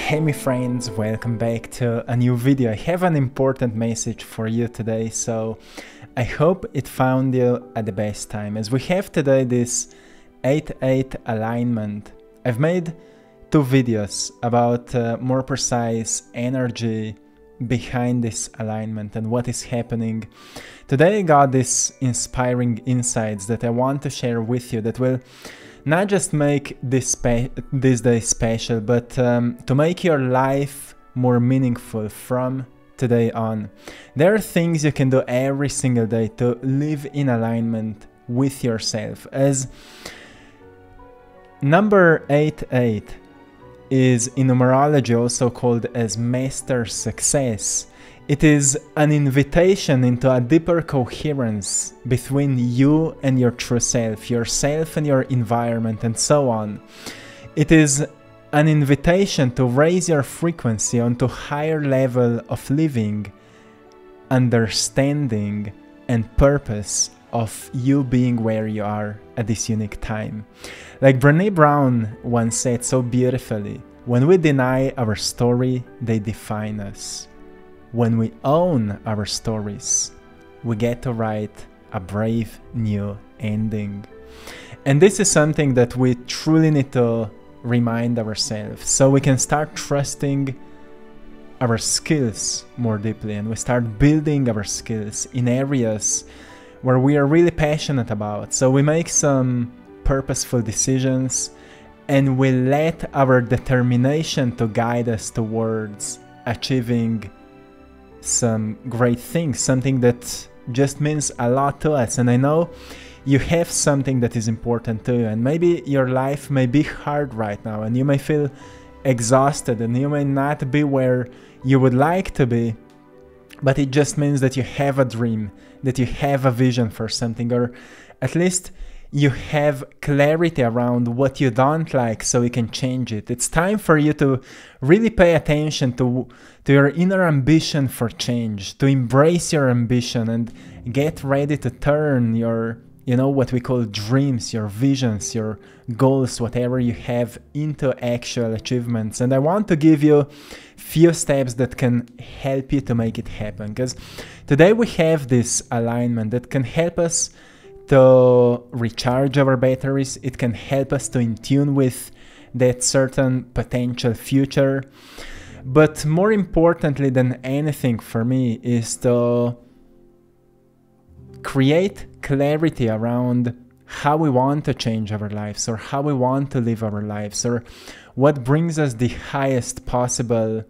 Hey my friends, welcome back to a new video. I have an important message for you today, so I hope it found you at the best time. As we have today this 8-8 alignment, I've made two videos about more precise energy behind this alignment and what is happening. Today I got these inspiring insights that I want to share with you that will not just make this day special, but to make your life more meaningful from today on. There are things you can do every single day to live in alignment with yourself. As number 8-8 is in numerology also called as master success. It is an invitation into a deeper coherence between you and your true self, yourself and your environment, and so on. It is an invitation to raise your frequency onto a higher level of living, understanding, and purpose of you being where you are at this unique time. Like Brené Brown once said so beautifully, when we deny our story, they define us. When we own our stories, we get to write a brave new ending. And this is something that we truly need to remind ourselves so we can start trusting our skills more deeply, and we start building our skills in areas where we are really passionate about. So we make some purposeful decisions and we let our determination to guide us towards achieving some great things, something that just means a lot to us. And I know you have something that is important to you, and maybe your life may be hard right now and you may feel exhausted and you may not be where you would like to be, but it just means that you have a dream, that you have a vision for something, or at least you have clarity around what you don't like so you can change it. It's time for you to really pay attention to your inner ambition for change, to embrace your ambition and get ready to turn your, what we call dreams, your visions, your goals, whatever you have, into actual achievements. And I want to give you few steps that can help you to make it happen, because today we have this alignment that can help us to recharge our batteries. It can help us to in tune with that certain potential future. But more importantly than anything for me is to create clarity around how we want to change our lives, or how we want to live our lives, or what brings us the highest possible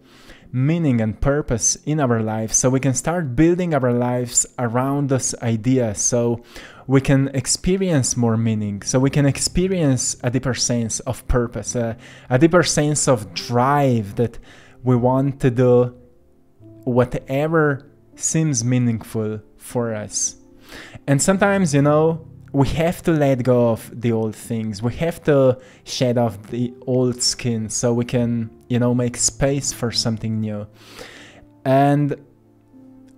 meaning and purpose in our lives, so we can start building our lives around this idea, so we can experience more meaning, so we can experience a deeper sense of purpose, a deeper sense of drive that we want to do whatever seems meaningful for us. And sometimes, we have to let go of the old things. We have to shed off the old skin so we can, make space for something new. And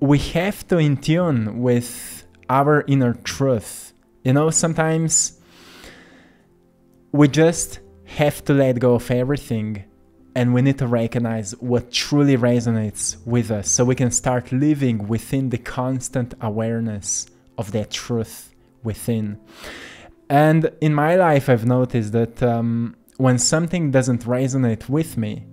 we have to in tune with our inner truth. Sometimes we just have to let go of everything, and we need to recognize what truly resonates with us so we can start living within the constant awareness of that truth within. And in my life, I've noticed that when something doesn't resonate with me,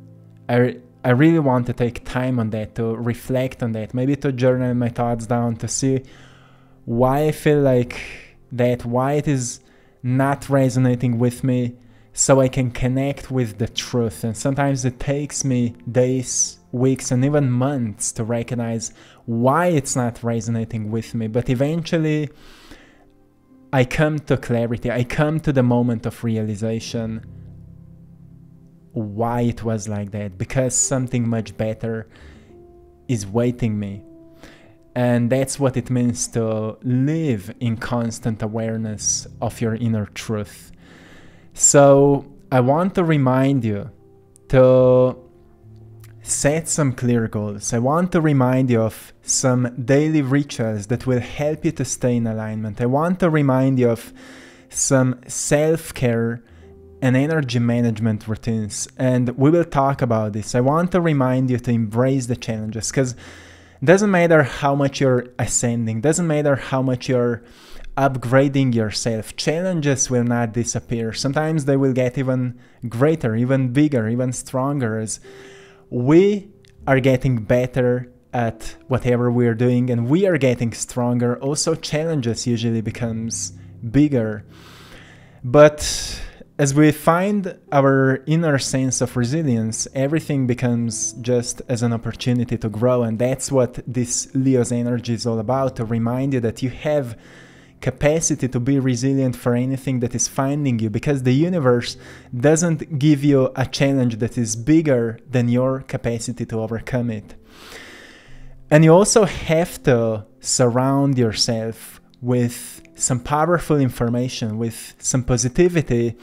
I really want to take time on that, to reflect on that, maybe to journal my thoughts down, to see why I feel like that, why it is not resonating with me, so I can connect with the truth. And sometimes it takes me days, weeks, and even months to recognize why it's not resonating with me. But eventually I come to clarity, I come to the moment of realization why it was like that, because something much better is waiting me. And that's what it means to live in constant awareness of your inner truth. So I want to remind you to set some clear goals. I want to remind you of some daily rituals that will help you to stay in alignment. I want to remind you of some self-care and energy management routines. And we will talk about this. I want to remind you to embrace the challenges, because it doesn't matter how much you're ascending, doesn't matter how much you're upgrading yourself, challenges will not disappear. Sometimes they will get even greater, even bigger, even stronger, as we are getting better at whatever we're doing and we are getting stronger. Also, challenges usually becomes bigger. But as we find our inner sense of resilience, everything becomes just as an opportunity to grow. And that's what this Leo's energy is all about, to remind you that you have capacity to be resilient for anything that is finding you, because the universe doesn't give you a challenge that is bigger than your capacity to overcome it. And you also have to surround yourself with some powerful information, with some positivity,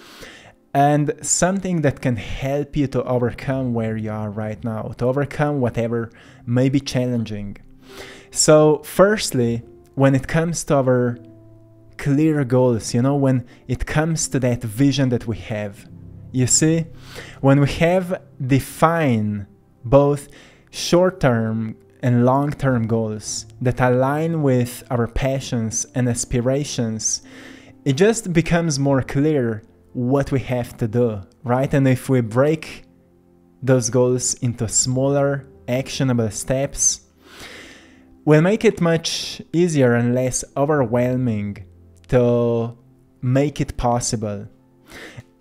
and something that can help you to overcome where you are right now, to overcome whatever may be challenging. So firstly, when it comes to our clear goals, when it comes to that vision that we have, you see, when we have defined both short-term and long-term goals that align with our passions and aspirations, it just becomes more clear what we have to do, right? And if we break those goals into smaller, actionable steps, we'll make it much easier and less overwhelming to make it possible.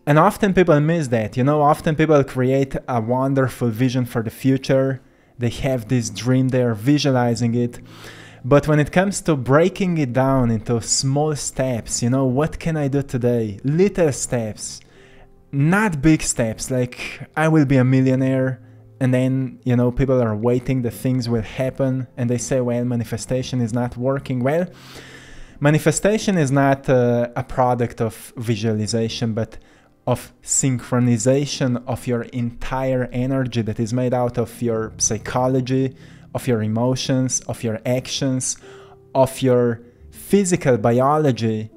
And often people miss that, often people create a wonderful vision for the future. They have this dream, they are visualizing it. But when it comes to breaking it down into small steps, what can I do today? Little steps, not big steps, like I will be a millionaire. And then, people are waiting that things will happen. And they say, well, manifestation is not working. Well, manifestation is not a product of visualization, but of synchronization of your entire energy that is made out of your psychology, of your emotions, of your actions, of your physical biology,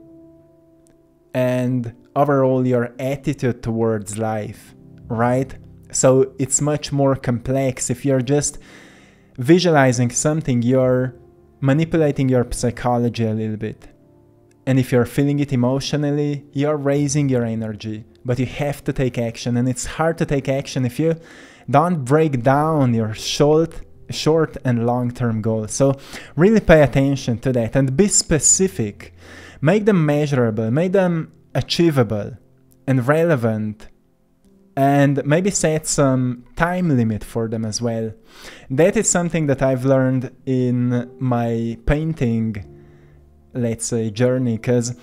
and overall your attitude towards life, right? So it's much more complex. If you're just visualizing something, you're manipulating your psychology a little bit. And if you're feeling it emotionally, you're raising your energy. But you have to take action, and it's hard to take action if you don't break down your short and long-term goals. So really pay attention to that and be specific. Make them measurable, make them achievable and relevant, and maybe set some time limit for them as well. That is something that I've learned in my painting, let's say, journey, because,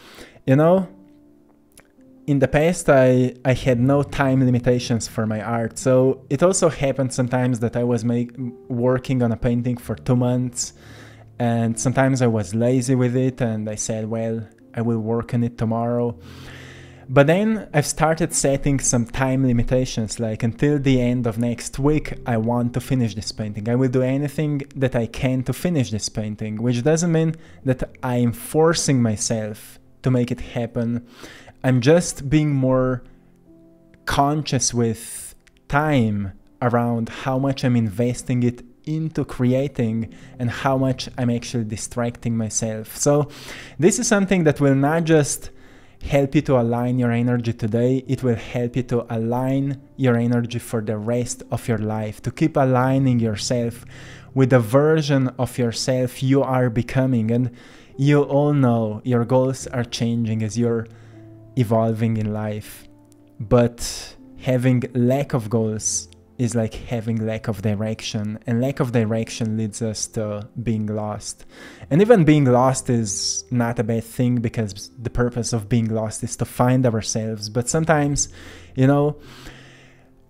in the past I had no time limitations for my art. So it also happened sometimes that I was working on a painting for 2 months, and sometimes I was lazy with it and I said, well, I will work on it tomorrow. But then I've started setting some time limitations, like until the end of next week, I want to finish this painting. I will do anything that I can to finish this painting, which doesn't mean that I'm forcing myself to make it happen. I'm just being more conscious with time around how much I'm investing it into creating and how much I'm actually distracting myself. So this is something that will not just help you to align your energy today, it will help you to align your energy for the rest of your life, to keep aligning yourself with the version of yourself you are becoming. And you all know your goals are changing as you're evolving in life, but having lack of goals is like having lack of direction, and lack of direction leads us to being lost. And even being lost is not a bad thing, because the purpose of being lost is to find ourselves. But sometimes,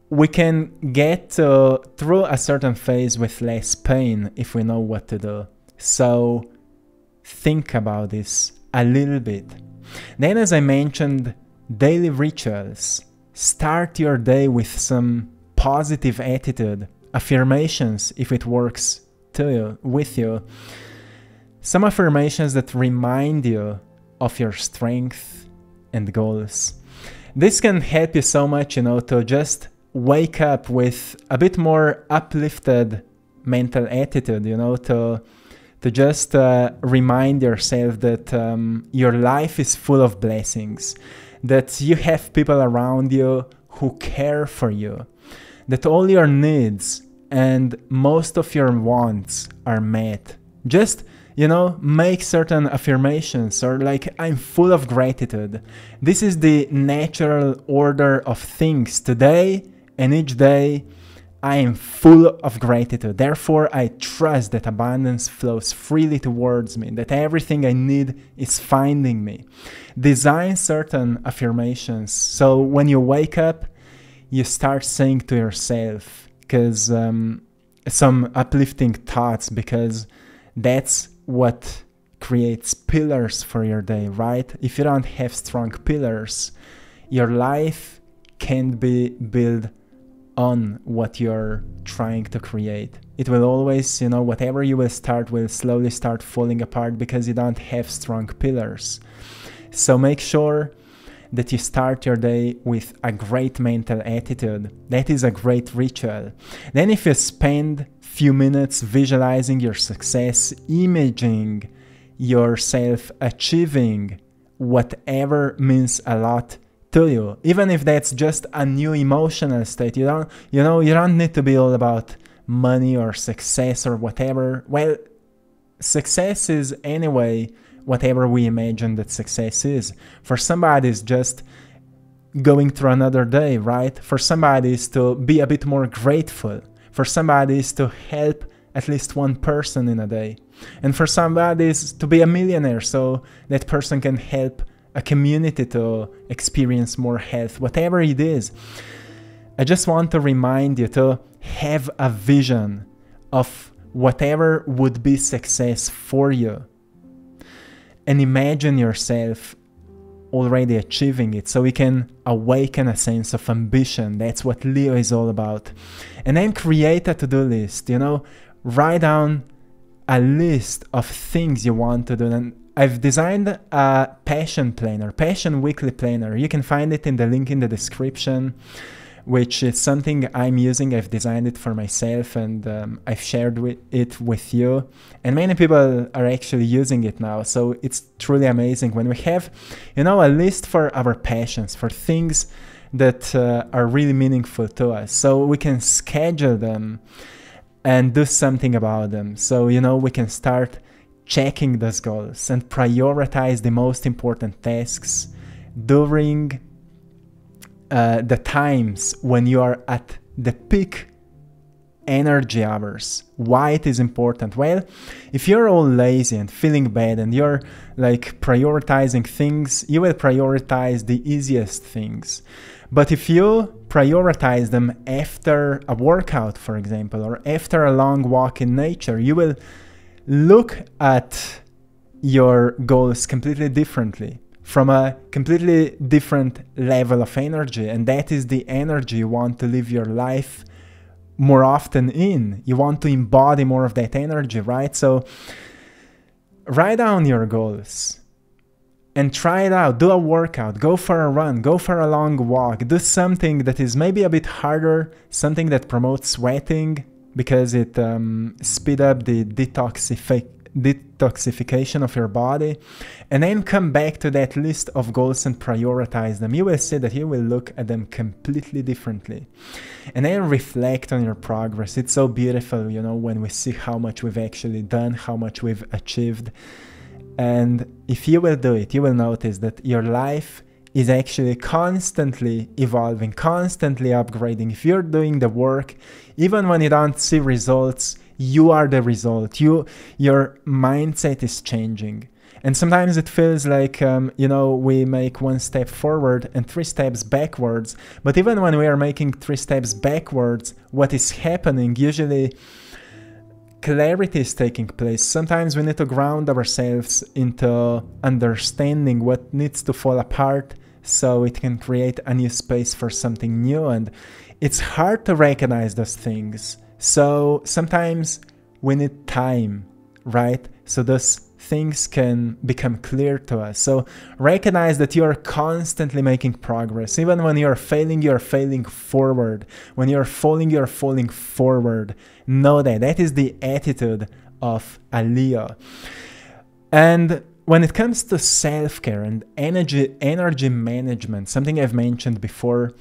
we can get through a certain phase with less pain if we know what to do. So think about this a little bit. Then, as I mentioned, daily rituals. Start your day with some positive attitude, affirmations if it works with you. Some affirmations that remind you of your strength and goals. This can help you so much, to just wake up with a bit more uplifted mental attitude, to just remind yourself that your life is full of blessings, that you have people around you who care for you, that all your needs and most of your wants are met. Just, make certain affirmations, or like, I'm full of gratitude. This is the natural order of things. Today and each day, I am full of gratitude. Therefore, I trust that abundance flows freely towards me, that everything I need is finding me. Design certain affirmations. So when you wake up, you start saying to yourself, because some uplifting thoughts, because that's what creates pillars for your day, right? If you don't have strong pillars, your life can't be built on what you're trying to create. It will always, whatever you will start will slowly start falling apart because you don't have strong pillars. So make sure that you start your day with a great mental attitude. That is a great ritual. Then if you spend few minutes visualizing your success, imaging yourself achieving whatever means a lot to you, even if that's just a new emotional state, you don't need to be all about money or success or whatever. Well, success is anyway whatever we imagine that success is. For somebody it's just going through another day, right? For somebody is to be a bit more grateful. For somebody is to help at least one person in a day. And for somebody is to be a millionaire, so that person can help a community to experience more health, whatever it is. I just want to remind you to have a vision of whatever would be success for you, and imagine yourself already achieving it, so we can awaken a sense of ambition. That's what Leo is all about. And then create a to-do list, write down a list of things you want to do. And I've designed a passion planner, passion weekly planner. You can find it in the link in the description, which is something I'm using. I've designed it for myself, and I've shared it with you. And many people are actually using it now. So it's truly amazing when we have, a list for our passions, for things that are really meaningful to us. So we can schedule them and do something about them. So, we can start checking those goals and prioritize the most important tasks during the times when you are at the peak energy hours. Why it is important? Well, if you're all lazy and feeling bad and you're like prioritizing things, you will prioritize the easiest things. But if you prioritize them after a workout, for example, or after a long walk in nature, you will look at your goals completely differently, from a completely different level of energy. And that is the energy you want to live your life more often in. You want to embody more of that energy, right? So write down your goals and try it out. Do a workout, go for a run, go for a long walk, do something that is maybe a bit harder, something that promotes sweating because it speeds up the detoxification of your body, and then come back to that list of goals and prioritize them. You will see that you will look at them completely differently, and then reflect on your progress. It's so beautiful, when we see how much we've actually done, how much we've achieved. And if you will do it, you will notice that your life is actually constantly evolving, constantly upgrading. If you're doing the work, even when you don't see results, you are the result. Your mindset is changing. And sometimes it feels like, we make one step forward and 3 steps backwards. But even when we are making 3 steps backwards, what is happening? Usually clarity is taking place. Sometimes we need to ground ourselves into understanding what needs to fall apart so it can create a new space for something new. And it's hard to recognize those things. So sometimes we need time, right? So those things can become clear to us. So recognize that you are constantly making progress. Even when you're failing forward. When you're falling forward. Know that. That is the attitude of a Leo. And when it comes to self-care and energy management, something I've mentioned before,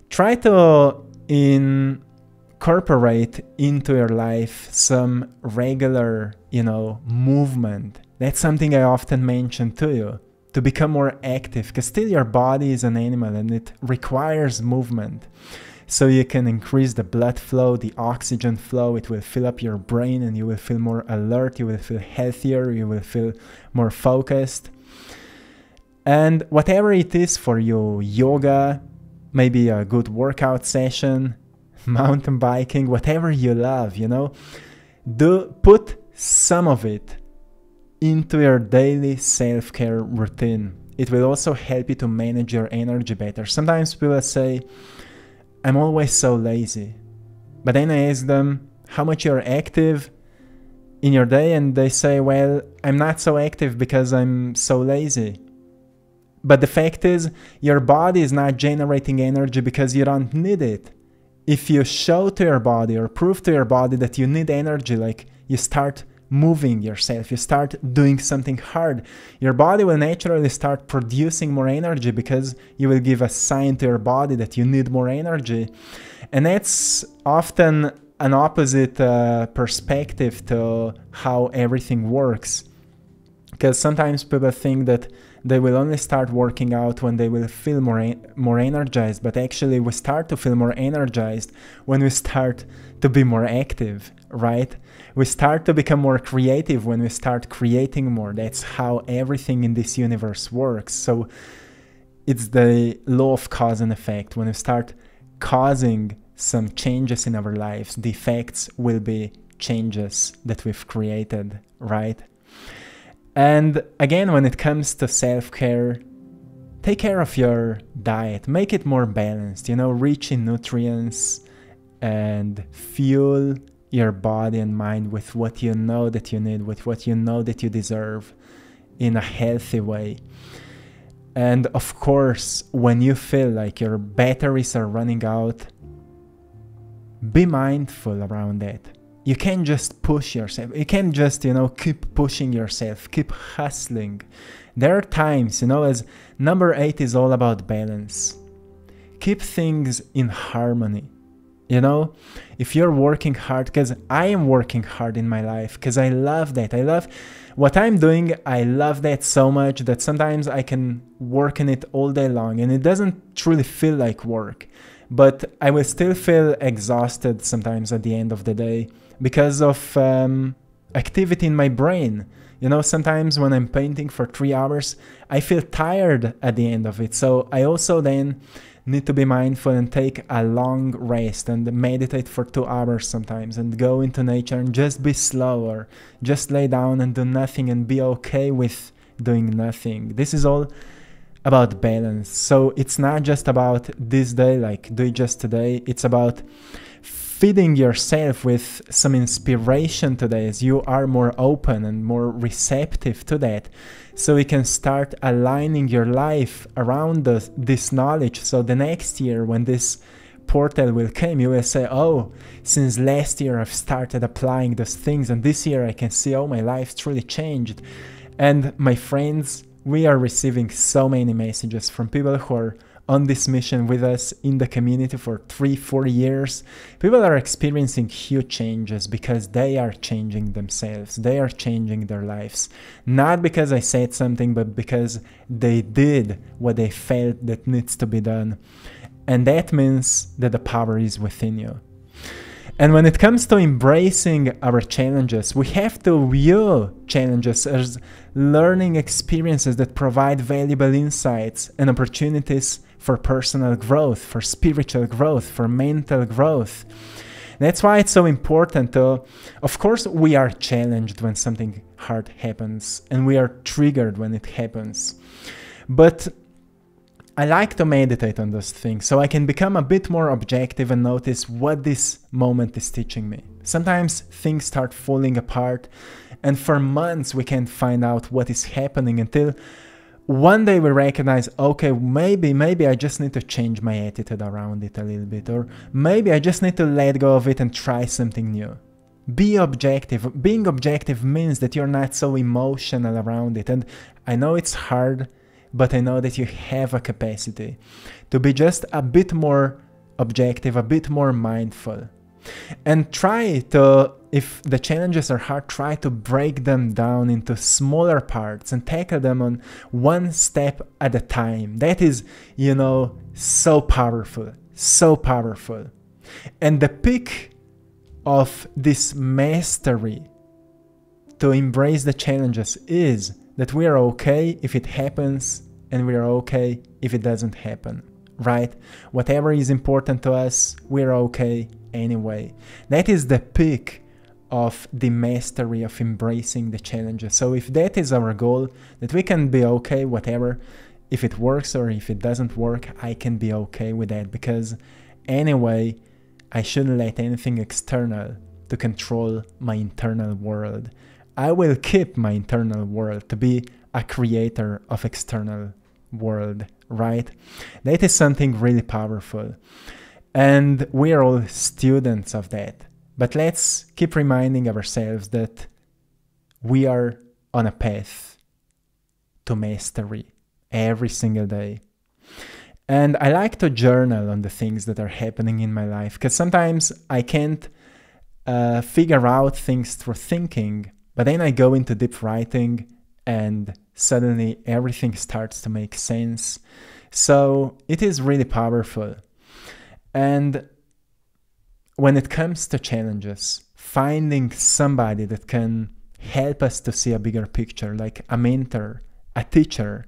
try to incorporate into your life some regular, movement. That's something I often mention to you, to become more active, because still your body is an animal and it requires movement. So you can increase the blood flow, the oxygen flow, it will fill up your brain and you will feel more alert, you will feel healthier, you will feel more focused. And whatever it is for you, yoga, maybe a good workout session, mountain biking, whatever you love, put some of it into your daily self-care routine. It will also help you to manage your energy better. Sometimes people say, I'm always so lazy. But then I ask them how much you're active in your day, and they say, well, I'm not so active because I'm so lazy. But the fact is, your body is not generating energy because you don't need it. If you show to your body or prove to your body that you need energy, like you start moving yourself, you start doing something hard, your body will naturally start producing more energy because you will give a sign to your body that you need more energy. And that's often an opposite perspective to how everything works. Because sometimes people think that they will only start working out when they will feel more energized, but actually we start to feel more energized when we start to be more active, right? We start to become more creative when we start creating more. That's how everything in this universe works. So it's the law of cause and effect. When we start causing some changes in our lives, the effects will be changes that we've created, right? And again, when it comes to self-care, take care of your diet. Make it more balanced, rich in nutrients, and fuel your body and mind with what you know that you need, with what you know that you deserve in a healthy way. And of course, when you feel like your batteries are running out, be mindful around that. You can't just push yourself. You can't just, keep pushing yourself, keep hustling. There are times, as number 8 is all about balance. Keep things in harmony. If you're working hard, because I am working hard in my life, because I love that. I love what I'm doing. I love that so much that sometimes I can work in it all day long and it doesn't truly feel like work. But I will still feel exhausted sometimes at the end of the day because of activity in my brain. Sometimes when I'm painting for 3 hours, I feel tired at the end of it. So I also then need to be mindful and take a long rest and meditate for 2 hours sometimes and go into nature and just be slow, or just lay down and do nothing and be okay with doing nothing. This is all about balance. So it's not just about this day, like do it just today. It's about feeding yourself with some inspiration today as you are more open and more receptive to that. So you can start aligning your life around this knowledge. So the next year when this portal will come, you will say, oh, since last year I've started applying those things, and this year I can see, oh, my life truly changed. And my friends, we are receiving so many messages from people who are on this mission with us in the community for 3-4 years. People are experiencing huge changes because they are changing themselves. They are changing their lives. Not because I said something, but because they did what they felt that needs to be done. And that means that the power is within you. And when it comes to embracing our challenges, we have to view challenges as learning experiences that provide valuable insights and opportunities for personal growth, for spiritual growth, for mental growth. That's why it's so important to, of course, we are challenged when something hard happens, and we are triggered when it happens. But I like to meditate on those things so I can become a bit more objective and notice what this moment is teaching me. Sometimes things start falling apart And for months, we can't find out what is happening until one day we recognize, okay, maybe I just need to change my attitude around it a little bit, or maybe I just need to let go of it and try something new. Be objective. Being objective means that you're not so emotional around it. And I know it's hard, but I know that you have a capacity to be just a bit more objective, a bit more mindful. And try to, if the challenges are hard, try to break them down into smaller parts and tackle them on one step at a time. That is, you know, so powerful, so powerful. And the peak of this mastery to embrace the challenges is that we are okay if it happens and we are okay if it doesn't happen, right? Whatever is important to us, we're okay anyway. That is the peak of the mastery of embracing the challenges. So if that is our goal, that we can be okay whatever, if it works or if it doesn't work, I can be okay with that, because anyway, I shouldn't let anything external to control my internal world. I will keep my internal world to be a creator of external world, right? That is something really powerful. And we are all students of that. But let's keep reminding ourselves that we are on a path to mastery every single day. And I like to journal on the things that are happening in my life, because sometimes I can't figure out things through thinking, but then I go into deep writing and suddenly everything starts to make sense. So it is really powerful. And when it comes to challenges, finding somebody that can help us to see a bigger picture, like a mentor, a teacher,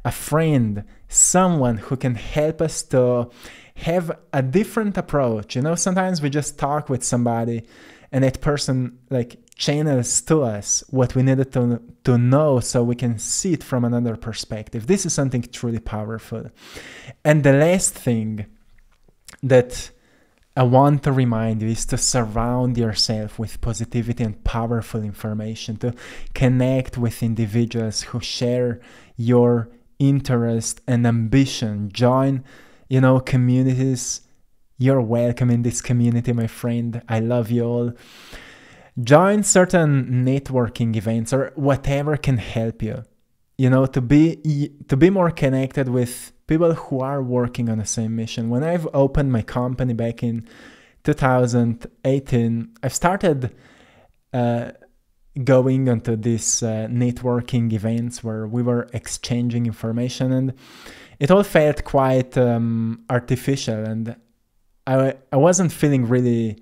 a friend, someone who can help us to have a different approach. You know, sometimes we just talk with somebody and that person like channels to us what we needed to know, so we can see it from another perspective. This is something truly powerful. And the last thing that I want to remind you is to surround yourself with positivity and powerful information, to connect with individuals who share your interest and ambition. Join, you know, communities. You're welcome in this community, my friend. I love you all. Join certain networking events or whatever can help you, you know, to be more connected with people who are working on the same mission. When I've opened my company back in 2018, I've started going onto these networking events where we were exchanging information, and it all felt quite artificial, and I wasn't feeling really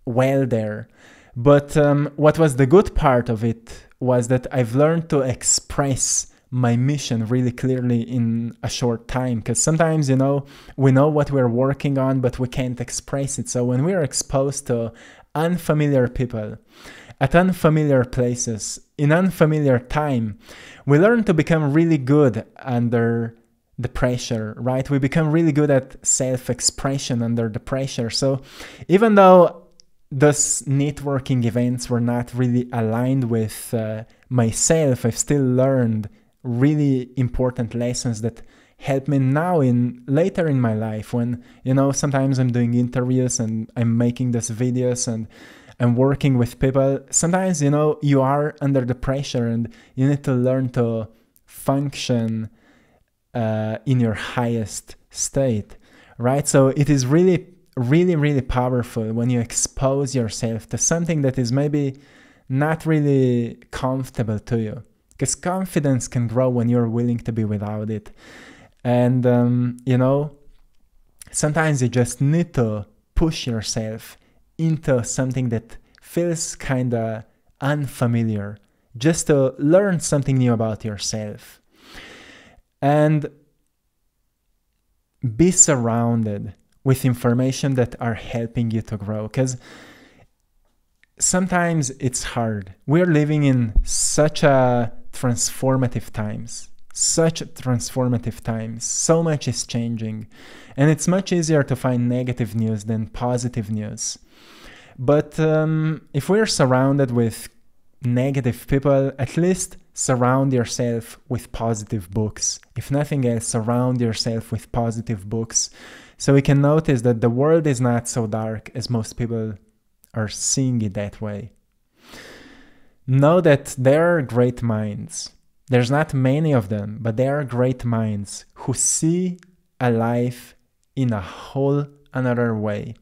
well there. But what was the good part of it was that I've learned to express my mission really clearly in a short time, because sometimes, you know, we know what we're working on, but we can't express it. So when we're exposed to unfamiliar people at unfamiliar places in unfamiliar time, we learn to become really good under the pressure, right? We become really good at self-expression under the pressure. So even though those networking events were not really aligned with myself, I've still learned really important lessons that help me now later in my life, when, you know, sometimes I'm doing interviews and I'm making these videos and I'm working with people. Sometimes, you know, you are under the pressure and you need to learn to function in your highest state, right? So it is really powerful when you expose yourself to something that is maybe not really comfortable to you, because confidence can grow when you're willing to be without it. And you know, sometimes you just need to push yourself into something that feels kind of unfamiliar, just to learn something new about yourself. And be surrounded with information that are helping you to grow, because sometimes it's hard. We're living in such a transformative times, so much is changing, and it's much easier to find negative news than positive news. But if we're surrounded with negative people, at least surround yourself with positive books. If nothing else, surround yourself with positive books so we can notice that the world is not so dark as most people are seeing it that way. Know that there are great minds. There's not many of them, but there are great minds who see a life in a whole another way.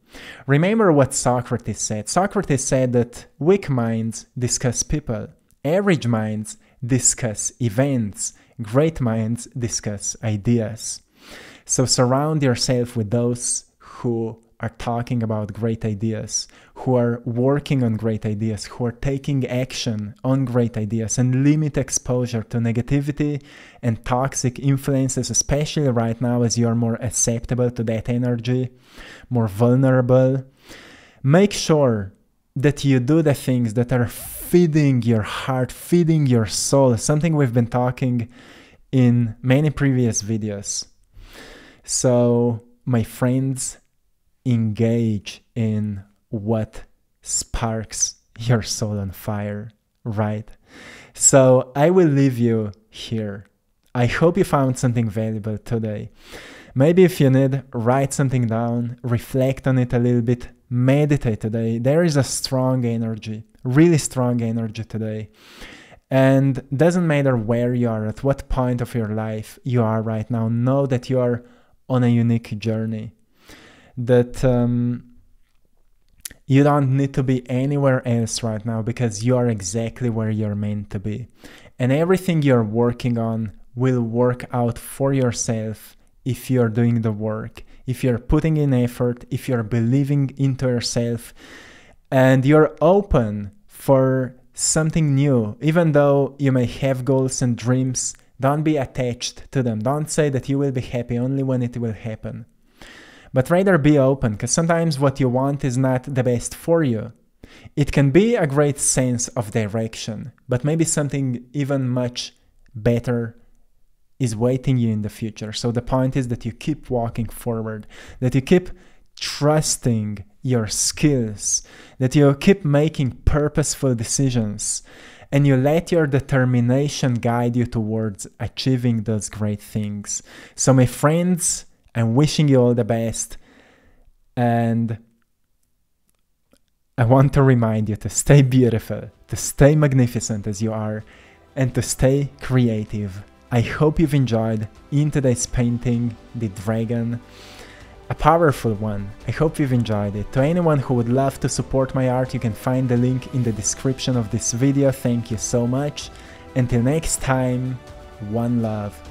Remember what Socrates said. Socrates said that weak minds discuss people, average minds discuss events, great minds discuss ideas. So surround yourself with those who are talking about great ideas, who are working on great ideas, who are taking action on great ideas, and limit exposure to negativity and toxic influences, especially right now as you are more susceptible to that energy, more vulnerable. Make sure that you do the things that are feeding your heart, feeding your soul, something we've been talking in many previous videos. So, my friends, engage in what sparks your soul on fire, right? So I will leave you here. I hope you found something valuable today. Maybe if you need, write something down, reflect on it a little bit, meditate today. There is a strong energy, really strong energy today. And doesn't matter where you are, at what point of your life you are right now, know that you are on a unique journey. That you don't need to be anywhere else right now because you are exactly where you're meant to be. And everything you're working on will work out for yourself if you're doing the work, if you're putting in effort, if you're believing into yourself, and you're open for something new. Even though you may have goals and dreams, don't be attached to them. Don't say that you will be happy only when it will happen. But rather be open, because sometimes what you want is not the best for you. It can be a great sense of direction, but maybe something even much better is waiting you in the future. So the point is that you keep walking forward, that you keep trusting your skills, that you keep making purposeful decisions, and you let your determination guide you towards achieving those great things. So my friends, I'm wishing you all the best, and I want to remind you to stay beautiful, to stay magnificent as you are, and to stay creative. I hope you've enjoyed in today's painting, the dragon, a powerful one. I hope you've enjoyed it. To anyone who would love to support my art, you can find the link in the description of this video. Thank you so much. Until next time, one love.